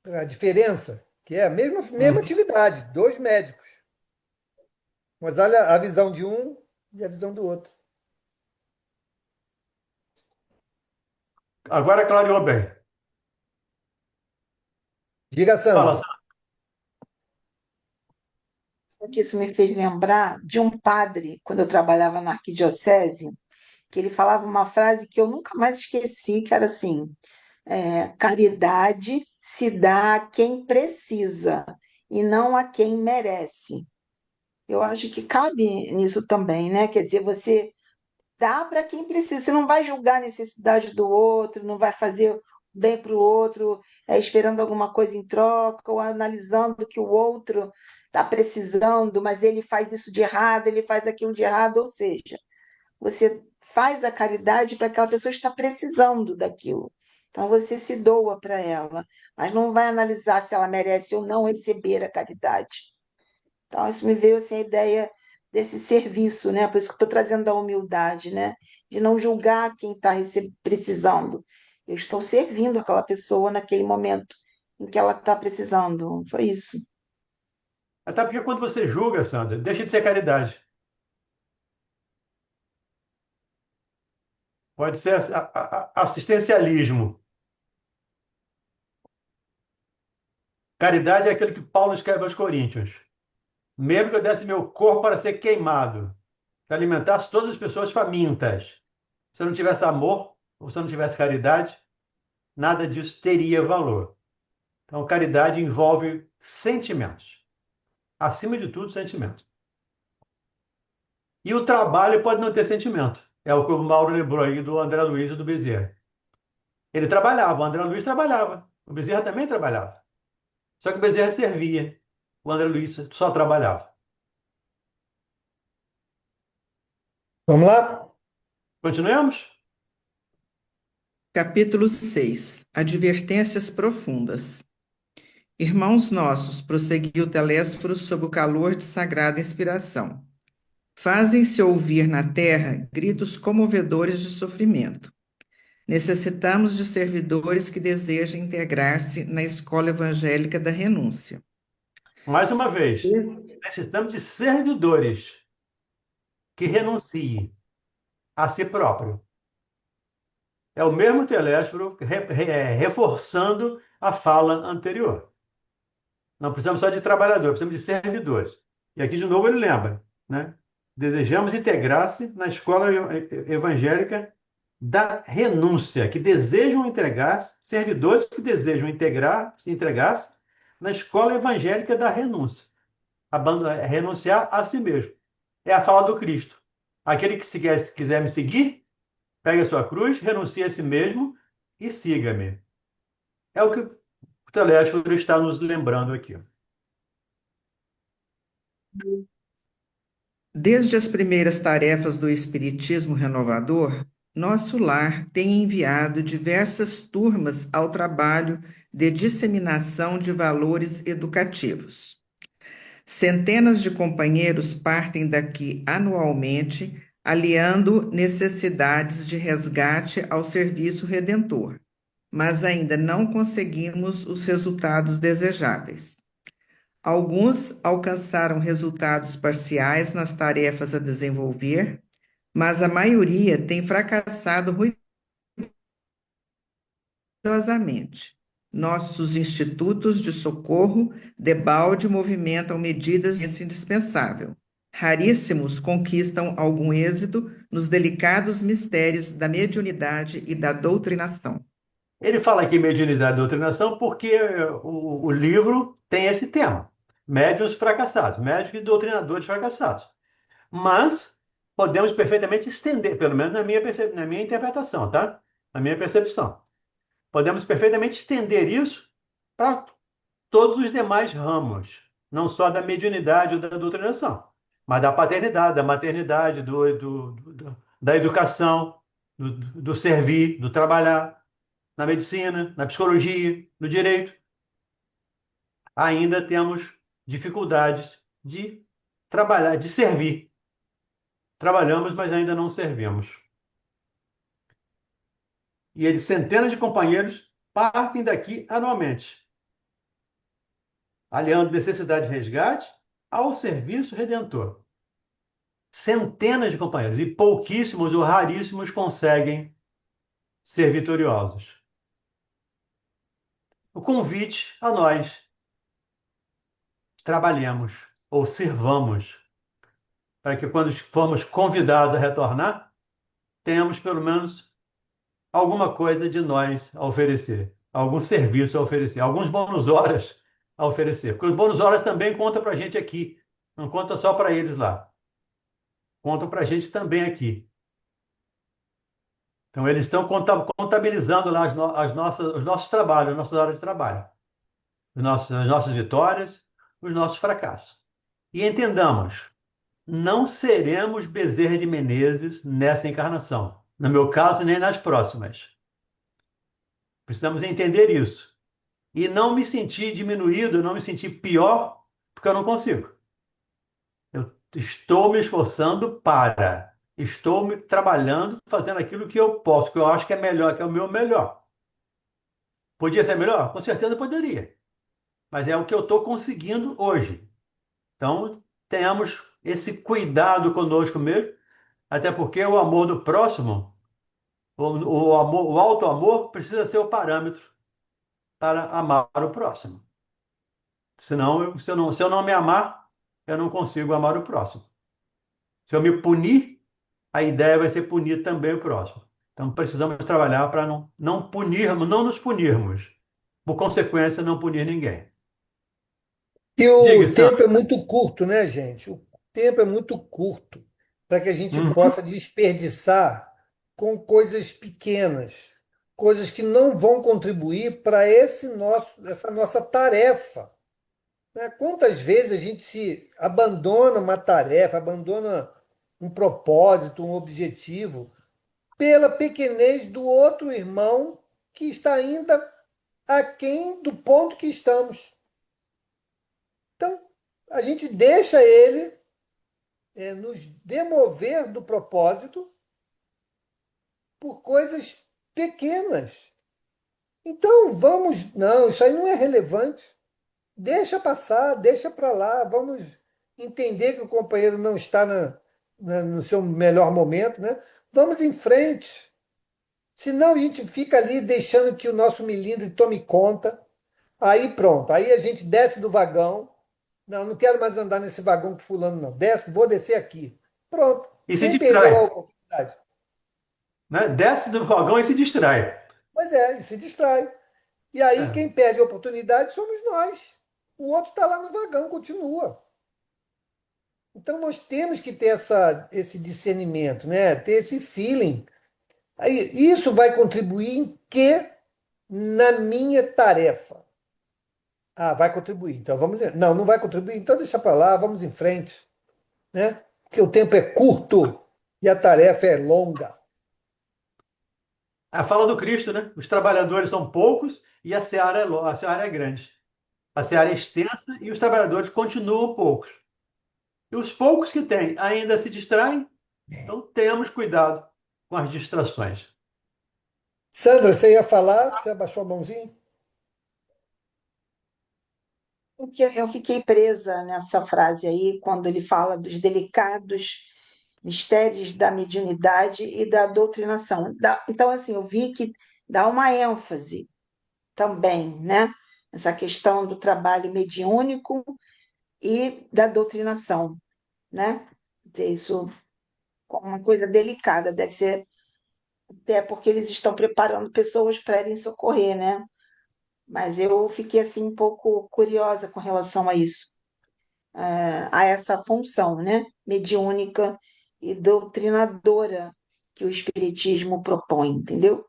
A diferença, que é a mesma Uhum. atividade, dois médicos. Mas olha a visão de um e a visão do outro. Agora clareou bem. Diga, Fala, Sandra. Sandra. Que isso me fez lembrar de um padre, quando eu trabalhava na arquidiocese, que ele falava uma frase que eu nunca mais esqueci, que era assim: caridade se dá a quem precisa e não a quem merece. Eu acho que cabe nisso também, né? Quer dizer, você dá para quem precisa, você não vai julgar a necessidade do outro, não vai fazer bem para o outro, esperando alguma coisa em troca, ou analisando que o outro está precisando, mas ele faz isso de errado, ele faz aquilo de errado, ou seja, você faz a caridade para aquela pessoa que está precisando daquilo. Então você se doa para ela, mas não vai analisar se ela merece ou não receber a caridade. Então isso me veio assim a ideia desse serviço, né? Por isso que eu estou trazendo a humildade, né? De não julgar quem está precisando. Eu estou servindo aquela pessoa naquele momento em que ela está precisando. Foi isso. Até porque quando você julga, Sandra, deixa de ser caridade. Pode ser assistencialismo. Caridade é aquilo que Paulo escreve aos Coríntios. Mesmo que eu desse meu corpo para ser queimado, que alimentasse todas as pessoas famintas. Se eu não tivesse amor, ou se eu não tivesse caridade, nada disso teria valor. Então, caridade envolve sentimentos. Acima de tudo, sentimentos. E o trabalho pode não ter sentimento. É o que o Mauro lembrou aí do André Luiz e do Bezerra. Ele trabalhava, o André Luiz trabalhava. O Bezerra também trabalhava. Só que o Bezerra servia. O André Luiz só trabalhava. Vamos lá? Continuemos? Capítulo 6. Advertências profundas. Irmãos nossos, prosseguiu Telésforo sob o calor de sagrada inspiração. Fazem-se ouvir na terra gritos comovedores de sofrimento. Necessitamos de servidores que desejem integrar-se na escola evangélica da renúncia. Mais uma vez, necessitamos de servidores que renunciem a si próprio. É o mesmo Telésforo reforçando a fala anterior. Não precisamos só de trabalhadores, precisamos de servidores. E aqui, de novo, ele lembra, né? Desejamos integrar-se na escola evangélica da renúncia, que desejam entregar-se, servidores que desejam se entregar-se na escola evangélica da renúncia. Renunciar a si mesmo. É a fala do Cristo. Aquele que quiser me seguir, pegue a sua cruz, renuncie a si mesmo e siga-me. É o que o Telésforo está nos lembrando aqui. Desde as primeiras tarefas do Espiritismo Renovador, nosso lar tem enviado diversas turmas ao trabalho de disseminação de valores educativos. Centenas de companheiros partem daqui anualmente, aliando necessidades de resgate ao serviço redentor, mas ainda não conseguimos os resultados desejáveis. Alguns alcançaram resultados parciais nas tarefas a desenvolver, mas a maioria tem fracassado ruidosamente. Nossos institutos de socorro debalde movimentam medidas indispensáveis. Raríssimos conquistam algum êxito nos delicados mistérios da mediunidade e da doutrinação. Ele fala aqui mediunidade e doutrinação porque o livro tem esse tema. Médiuns fracassados, médicos e doutrinadores fracassados. Mas podemos perfeitamente estender, pelo menos na minha interpretação, tá? Na minha percepção. Podemos perfeitamente estender isso para todos os demais ramos, não só da mediunidade ou da doutrinação, mas da paternidade, da maternidade, da educação, do servir, do trabalhar, na medicina, na psicologia, no direito. Ainda temos dificuldades de trabalhar, de servir. Trabalhamos, mas ainda não servimos. E centenas de companheiros partem daqui anualmente, aliando necessidade de resgate ao serviço redentor. Centenas de companheiros, e pouquíssimos ou raríssimos conseguem ser vitoriosos. O convite a nós, trabalhemos ou sirvamos, para que quando formos convidados a retornar, tenhamos pelo menos alguma coisa de nós a oferecer, algum serviço a oferecer, alguns bônus horas a oferecer. Porque os bônus horas também contam para a gente aqui, não conta só para eles lá. Contam para a gente também aqui. Então, eles estão contabilizando lá os nossos trabalhos, as nossas horas de trabalho, as nossas vitórias, os nossos fracassos. E entendamos, não seremos Bezerra de Menezes nessa encarnação. No meu caso, nem nas próximas. Precisamos entender isso. E não me sentir diminuído, não me sentir pior, porque eu não consigo. Eu estou me esforçando para. Estou me trabalhando, fazendo aquilo que eu posso, que eu acho que é melhor, que é o meu melhor. Podia ser melhor? Com certeza poderia. Mas é o que eu estou conseguindo hoje. Então, tenhamos esse cuidado conosco mesmo, até porque o amor do próximo, o alto amor, precisa ser o parâmetro para amar o próximo. Senão, se eu não me amar, eu não consigo amar o próximo. Se eu me punir, a ideia vai ser punir também o próximo. Então precisamos trabalhar para não punirmos, não nos punirmos. Por consequência, não punir ninguém. E Diga, o tempo Sandra. é muito curto, né, gente? O tempo é muito curto para que a gente Uhum. possa desperdiçar com coisas pequenas, coisas que não vão contribuir para essa nossa tarefa, né? Quantas vezes a gente se abandona uma tarefa, abandona um propósito, um objetivo, pela pequenez do outro irmão que está ainda aquém do ponto que estamos. Então, a gente deixa ele nos demover do propósito por coisas pequenas. Então, vamos. Não, isso aí não é relevante. Deixa passar, deixa para lá. Vamos entender que o companheiro não está no seu melhor momento, né? Vamos em frente. Senão a gente fica ali deixando que o nosso milindre tome conta. Aí pronto, aí a gente desce do vagão. Não, não quero mais andar nesse vagão com fulano, não. Desce, vou descer aqui. Pronto. E se Quem perdeu a distrai, oportunidade? né? Desce do vagão e se distrai. Pois é, e se distrai. E aí É. quem perde a oportunidade somos nós. O outro está lá no vagão, continua. Então nós temos que ter esse discernimento, né? Ter esse feeling. Aí, isso vai contribuir em quê? Na minha tarefa. Ah, vai contribuir. Então vamos. Não, não vai contribuir. Então deixa para lá, vamos em frente, né? Porque o tempo é curto e a tarefa é longa. A fala do Cristo, né? Os trabalhadores são poucos e a seara é grande. A Pois seara é é. extensa e os trabalhadores continuam poucos. E os poucos que têm ainda se distraem, então temos cuidado com as distrações. Sandra, você ia falar? Você abaixou a mãozinha? Porque eu fiquei presa nessa frase aí, quando ele fala dos delicados mistérios da mediunidade e da doutrinação. Então, assim, eu vi que dá uma ênfase também, né? Essa questão do trabalho mediúnico e da doutrinação, né? Isso como uma coisa delicada, deve ser até porque eles estão preparando pessoas para irem socorrer, né? Mas eu fiquei assim um pouco curiosa com relação a isso, a essa função, né? Mediúnica e doutrinadora que o Espiritismo propõe, entendeu?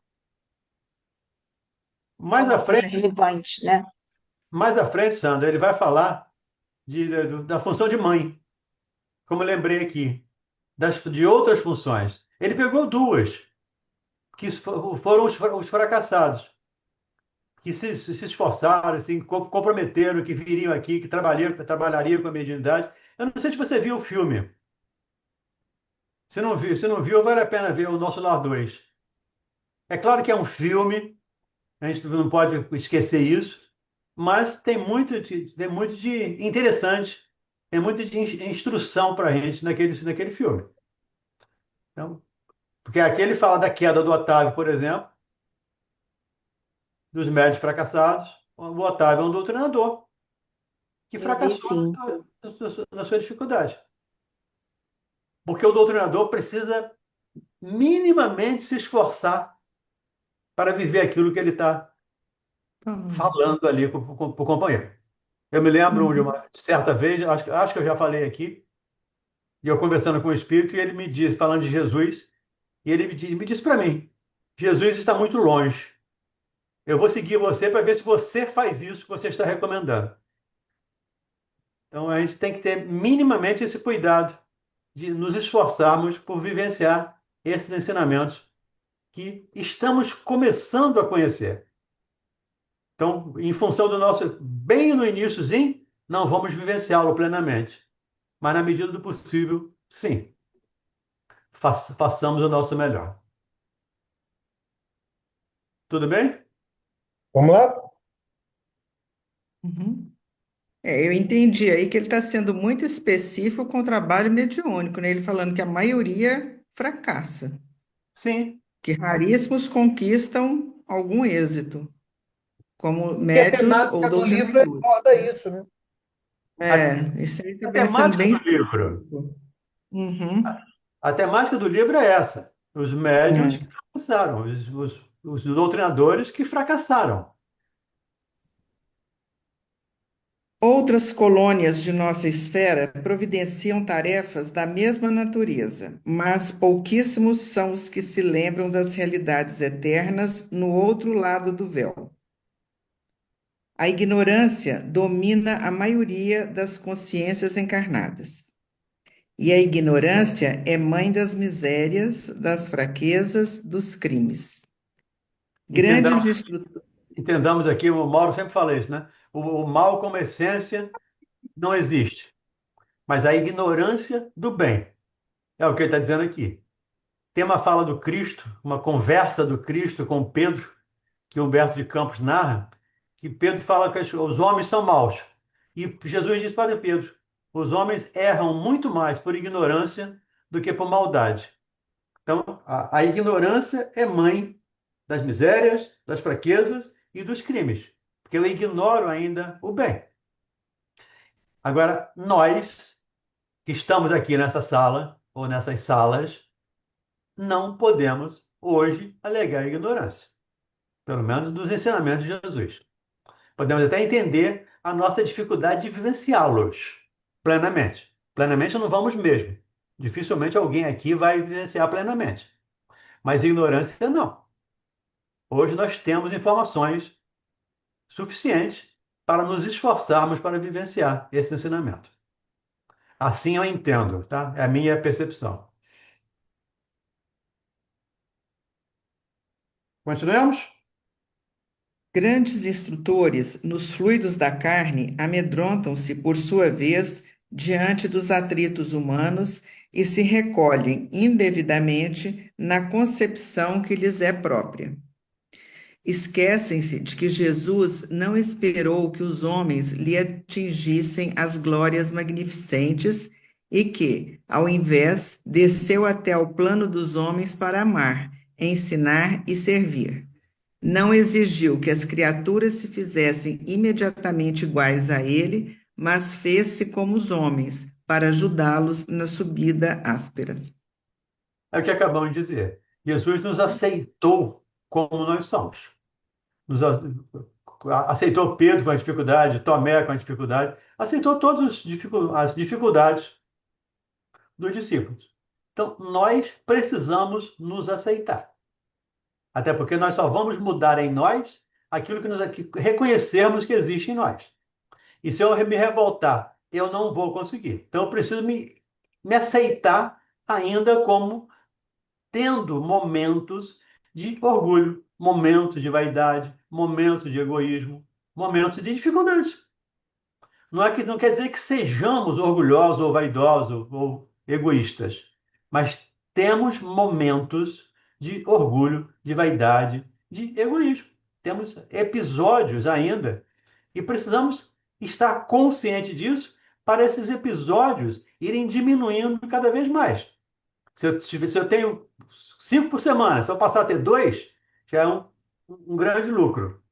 É Mais à uma coisa frente, relevante, né? mais à frente, Sandra, ele vai falar da função de mãe, como eu lembrei aqui, de outras funções. Ele pegou duas, que foram os fracassados, que se esforçaram, se comprometeram, que viriam aqui, que trabalhariam com a mediunidade. Eu não sei se você viu o filme. Se não viu, vale a pena ver o Nosso Lar 2. É claro que é um filme, a gente não pode esquecer isso, mas tem muito de interessante, tem muito de instrução para a gente naquele filme. Então, porque aqui ele fala da queda do Otávio, por exemplo, dos médios fracassados. O Otávio é um doutrinador que Eu vi fracassou sim. na sua dificuldade. Porque o doutrinador precisa minimamente se esforçar para viver aquilo que ele está falando ali para o companheiro. Eu me lembro de Uhum. uma certa vez, acho que eu já falei aqui, e eu conversando com o Espírito, e ele me disse, falando de Jesus, e ele me disse para mim: Jesus está muito longe. Eu vou seguir você para ver se você faz isso que você está recomendando. Então a gente tem que ter minimamente esse cuidado de nos esforçarmos por vivenciar esses ensinamentos que estamos começando a conhecer. Então, em função do nosso, bem no iníciozinho, não vamos vivenciá-lo plenamente. Mas na medida do possível, sim, façamos o nosso melhor. Tudo bem? Vamos lá? Uhum. Eu entendi aí que ele está sendo muito específico com o trabalho mediúnico, né? Ele falando que a maioria fracassa, Sim. que raríssimos conquistam algum êxito, como E a médios ou temática do livro doutrinadores. aborda isso, né? A, Isso aí está a parecendo temática bem do livro, específico. Uhum. A temática do livro é essa: os médiuns que É. fracassaram, os doutrinadores que fracassaram. Outras colônias de nossa esfera providenciam tarefas da mesma natureza, mas pouquíssimos são os que se lembram das realidades eternas no outro lado do véu. A ignorância domina a maioria das consciências encarnadas. E a ignorância é mãe das misérias, das fraquezas, dos crimes. Grandes Entendamos, estruturas. entendamos aqui, o Mauro sempre fala isso, né? O mal como essência não existe, mas a ignorância do bem. É o que ele está dizendo aqui. Tem uma fala do Cristo, uma conversa do Cristo com Pedro, que Humberto de Campos narra, que Pedro fala que os homens são maus. E Jesus diz para Pedro: os homens erram muito mais por ignorância do que por maldade. Então, a ignorância é mãe das misérias, das fraquezas e dos crimes, porque eu ignoro ainda o bem. Agora, nós que estamos aqui nessa sala, ou nessas salas, não podemos hoje alegar ignorância, pelo menos dos ensinamentos de Jesus. Podemos até entender a nossa dificuldade de vivenciá-los plenamente. Plenamente não vamos mesmo. Dificilmente alguém aqui vai vivenciar plenamente. Mas ignorância não. Hoje nós temos informações suficientes para nos esforçarmos para vivenciar esse ensinamento. Assim eu entendo, tá? É a minha percepção. Continuemos? Grandes instrutores nos fluidos da carne amedrontam-se, por sua vez, diante dos atritos humanos e se recolhem indevidamente na concepção que lhes é própria. Esquecem-se de que Jesus não esperou que os homens lhe atingissem as glórias magnificentes e que, ao invés, desceu até ao plano dos homens para amar, ensinar e servir. Não exigiu que as criaturas se fizessem imediatamente iguais a ele, mas fez-se como os homens, para ajudá-los na subida áspera. É o que acabamos de dizer. Jesus nos aceitou como nós somos. Nos aceitou Pedro com a dificuldade, Tomé com a dificuldade, aceitou todas as dificuldades dos discípulos. Então, nós precisamos nos aceitar. Até porque nós só vamos mudar em nós aquilo que reconhecermos que existe em nós. E se eu me revoltar, eu não vou conseguir. Então, eu preciso me aceitar ainda como tendo momentos de orgulho, momentos de vaidade, momentos de egoísmo, momentos de dificuldade. Não quer dizer que sejamos orgulhosos ou vaidosos ou egoístas, mas temos momentos de orgulho, de vaidade, de egoísmo. Temos episódios ainda e precisamos estar consciente disso para esses episódios irem diminuindo cada vez mais. Se eu tenho 5 por semana, se eu passar a ter 2, já é um grande lucro.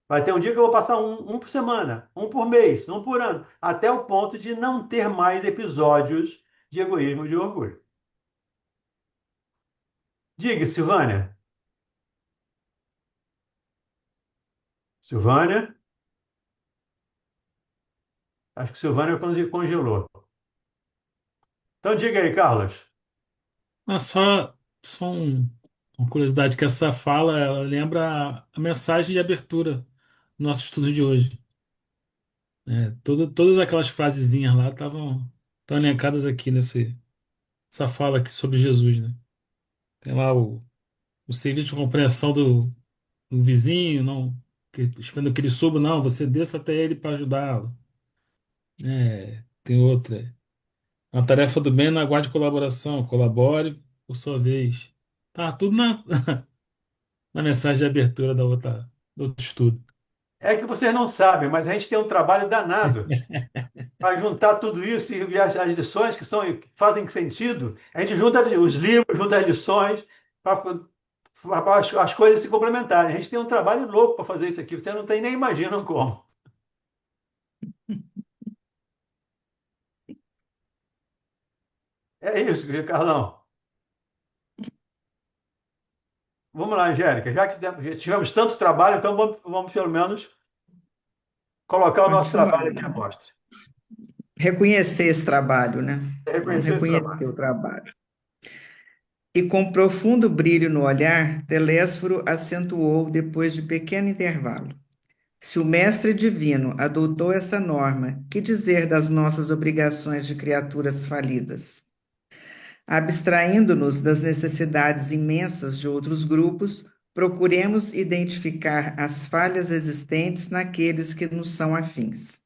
Vai ter um dia que eu vou passar um por semana, um por mês, um por ano, até o ponto de não ter mais episódios de egoísmo e de orgulho. Diga, Silvânia. Silvânia? Acho que Silvânia congelou. Então diga aí, Carlos. É só uma curiosidade, que essa fala, ela lembra a mensagem de abertura do nosso estudo de hoje. Todas aquelas frasezinhas lá estão elencadas aqui nessa fala aqui sobre Jesus, né? Tem lá o serviço de compreensão do vizinho, não, esperando que ele suba, não, você desça até ele para ajudá-lo. Tem outra. A tarefa do bem não aguarde colaboração, colabore por sua vez. Tá tudo na mensagem de abertura do outro estudo. É que vocês não sabem, mas a gente tem um trabalho danado para juntar tudo isso e as lições que fazem sentido. A gente junta os livros, junta as lições para as coisas se complementarem. A gente tem um trabalho louco para fazer isso aqui. Você não tem nem imaginam como. É isso, Carlão. Vamos lá, Angélica. Já que tivemos tanto trabalho, então vamos pelo menos colocar o nosso Continuar, trabalho aqui à né? mostra. Reconhecer esse trabalho, né? Vamos Reconhecer esse reconhecer trabalho. o trabalho. E com profundo brilho no olhar, Telésforo acentuou depois de pequeno intervalo. Se o Mestre Divino adotou essa norma, que dizer das nossas obrigações de criaturas falidas? Abstraindo-nos das necessidades imensas de outros grupos, procuremos identificar as falhas existentes naqueles que nos são afins.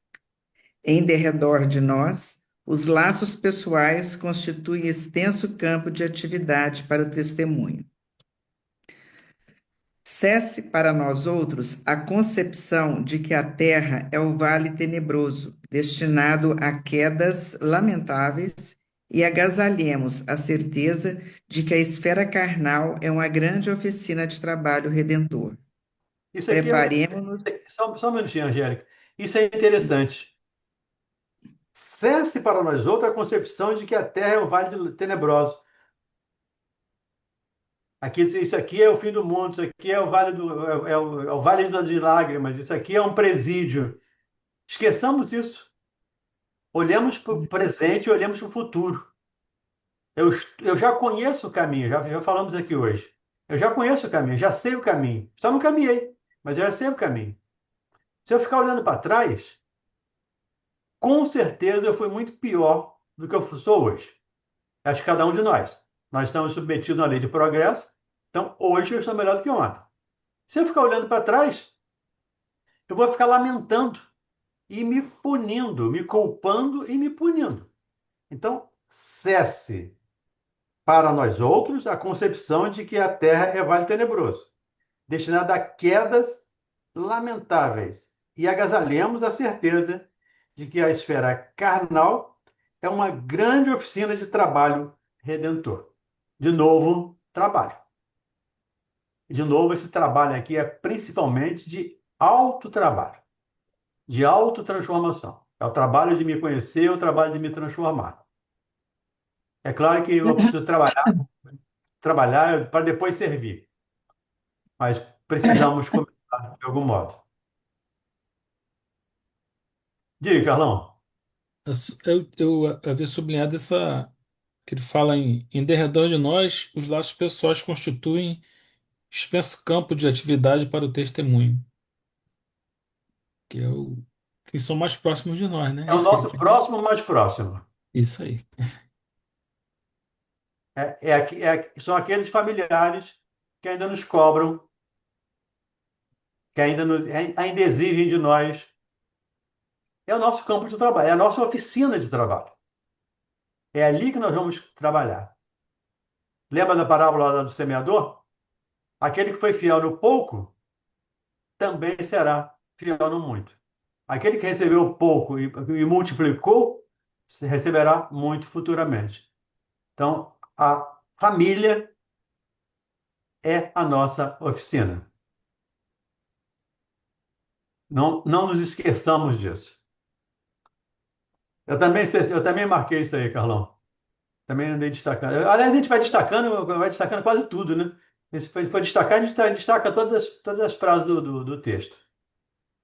Em derredor de nós, os laços pessoais constituem extenso campo de atividade para o testemunho. Cesse para nós outros a concepção de que a terra é o vale tenebroso, destinado a quedas lamentáveis, e agasalhemos a certeza de que a esfera carnal é uma grande oficina de trabalho redentor. Isso aqui Preparemos-nos. só um minutinho, Angélica. Isso é interessante. Cesse para nós outros a concepção de que a Terra é um vale tenebroso. Aqui, isso aqui é o fim do mundo, isso aqui é o vale é o vale de lágrimas, isso aqui é um presídio. Esqueçamos isso. Olhemos para o presente e olhemos para o futuro. Eu já conheço o caminho, já falamos aqui hoje. Eu já conheço o caminho, já sei o caminho. Só não caminhei, mas eu já sei o caminho. Se eu ficar olhando para trás, com certeza eu fui muito pior do que eu sou hoje. Acho que cada um de nós. Nós estamos submetidos à lei de progresso, então hoje eu estou melhor do que ontem. Se eu ficar olhando para trás, eu vou ficar lamentando e me punindo, me culpando e me punindo. Então, cesse para nós outros a concepção de que a terra é vale tenebroso, destinado a quedas lamentáveis, e agasalhemos a certeza de que a esfera carnal é uma grande oficina de trabalho redentor. De novo, trabalho. De novo, esse trabalho aqui é principalmente de autotrabalho, de autotransformação. É o trabalho de me conhecer, é o trabalho de me transformar. É claro que eu preciso trabalhar para depois servir, mas precisamos começar de algum modo. Diga, Carlão. Eu havia sublinhado que ele fala em derredor de nós, os laços pessoais constituem extenso campo de atividade para o testemunho, que é o que são mais próximos de nós, né? É É o isso que ele nosso quer. próximo mais próximo. Isso aí. São aqueles familiares que ainda nos cobram, que ainda exigem de nós. É o nosso campo de trabalho, é a nossa oficina de trabalho. É ali que nós vamos trabalhar. Lembra da parábola lá do semeador? Aquele que foi fiel no pouco, também será fiel no muito. Aquele que recebeu pouco e multiplicou, receberá muito futuramente. Então, a família é a nossa oficina. Não, não nos esqueçamos disso. Eu também marquei isso aí, Carlão. Também andei destacando. Aliás, a gente vai destacando quase tudo, né? Se for destacar, a gente destaca todas as frases do texto.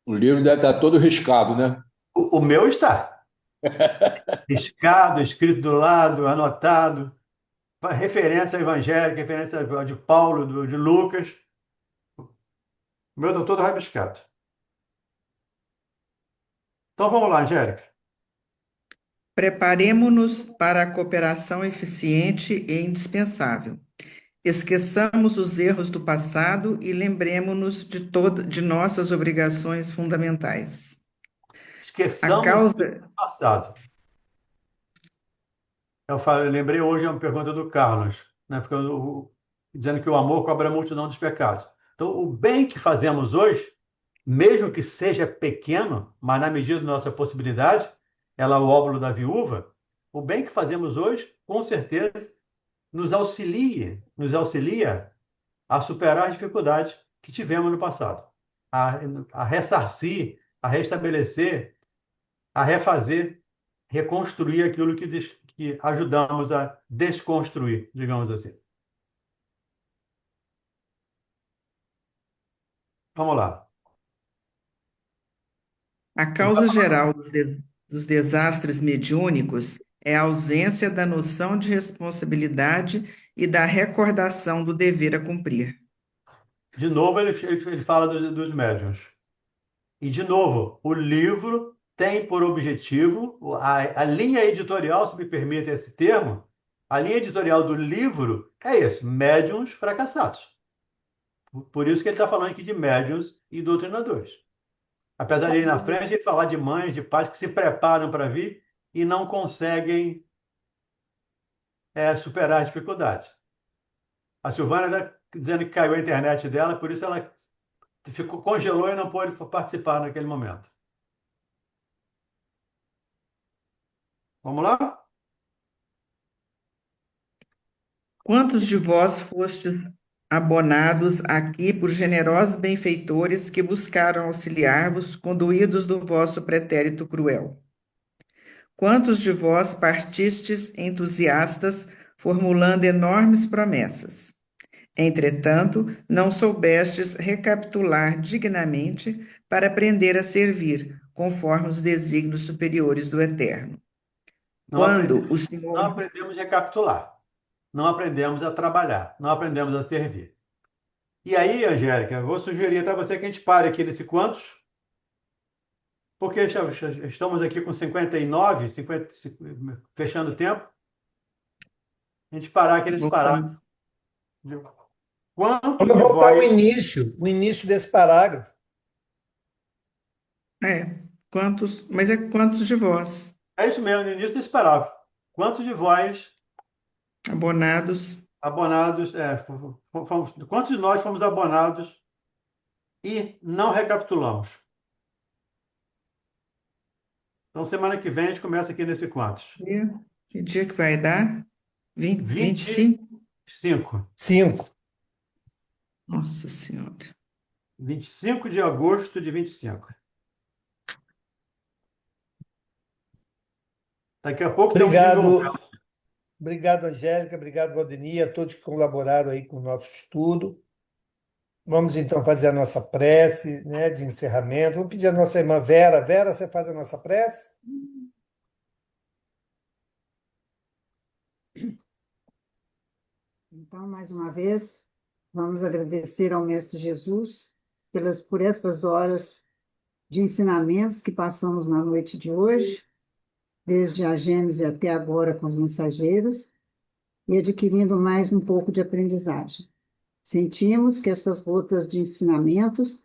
O livro deve estar todo riscado, né? O meu está riscado, escrito do lado, anotado, referência evangélica, referência de Paulo, de Lucas. O meu está todo rabiscado. Então vamos lá, Angélica. Preparemo-nos para a cooperação eficiente e indispensável. Esqueçamos os erros do passado e lembremos-nos de nossas obrigações fundamentais. A Esqueçamos causa, do passado. Eu lembrei hoje uma pergunta do Carlos, né? Porque dizendo que o amor cobre a multidão dos pecados. Então, o bem que fazemos hoje, mesmo que seja pequeno, mas na medida da nossa possibilidade, ela é o óbolo da viúva, o bem que fazemos hoje, com certeza, nos auxilia a superar as dificuldades que tivemos no passado, a, a ressarcir, a restabelecer, a refazer, reconstruir aquilo que ajudamos a desconstruir, digamos assim. Vamos lá. A causa geral dos desastres mediúnicos é a ausência da noção de responsabilidade e da recordação do dever a cumprir. De novo, ele fala dos médiuns. E, de novo, o livro tem por objetivo, a linha editorial, se me permite esse termo, a linha editorial do livro é isso, médiuns fracassados. Por isso que ele está falando aqui de médiuns e doutrinadores. Apesar de ir na frente ele falar de mães, de pais que se preparam para vir e não conseguem superar as dificuldades. A Silvana está dizendo que caiu a internet dela, por isso ela congelou e não pôde participar naquele momento. Vamos lá? Quantos de vós fostes abonados aqui por generosos benfeitores que buscaram auxiliar-vos, conduídos do vosso pretérito cruel? Quantos de vós partistes entusiastas, formulando enormes promessas? Entretanto, não soubestes recapitular dignamente para aprender a servir, conforme os desígnios superiores do Eterno. Quando o Não Senhor... aprendemos a recapitular, não aprendemos a trabalhar, não aprendemos a servir. E aí, Angélica, eu vou sugerir até você que a gente pare aqui nesse quantos, porque estamos aqui com 59, 50, fechando o tempo. A gente parar aqui nesse parágrafo. Quanto Vamos de voltar ao vós... início, o início desse parágrafo. Quantos, mas é quantos de vós, É isso mesmo, no início desse parágrafo. Quantos de vós abonados, abonados, quantos de nós fomos abonados e não recapitulamos? Então, semana que vem a gente começa aqui nesse quantos? que dia que vai dar? 25? 25. 5. Nossa Senhora. 25 de agosto de 25. Daqui a pouco tem um jingle. Obrigado, Angélica. Obrigado, Valdemir, a todos que colaboraram aí com o nosso estudo. Vamos, então, fazer a nossa prece, né, de encerramento. Vamos pedir a nossa irmã Vera. Vera, você faz a nossa prece? Então, mais uma vez, vamos agradecer ao Mestre Jesus por estas horas de ensinamentos que passamos na noite de hoje, desde a Gênese até agora com os mensageiros, e adquirindo mais um pouco de aprendizagem. Sentimos que estas gotas de ensinamentos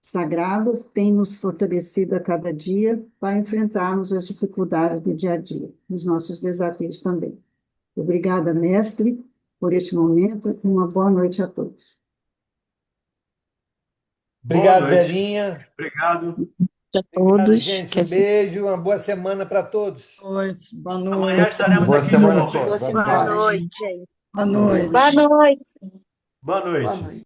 sagrados têm nos fortalecido a cada dia para enfrentarmos as dificuldades do dia a dia, os nossos desafios também. Obrigada, mestre, por este momento e uma boa noite a todos. Obrigado, Verinha. Obrigado. A todos. Gente, um beijo, uma boa semana para todos. Boa noite. Amanhã estaremos Boa aqui semana a juntos. todos. Boa noite. Boa noite. Boa noite. Boa noite.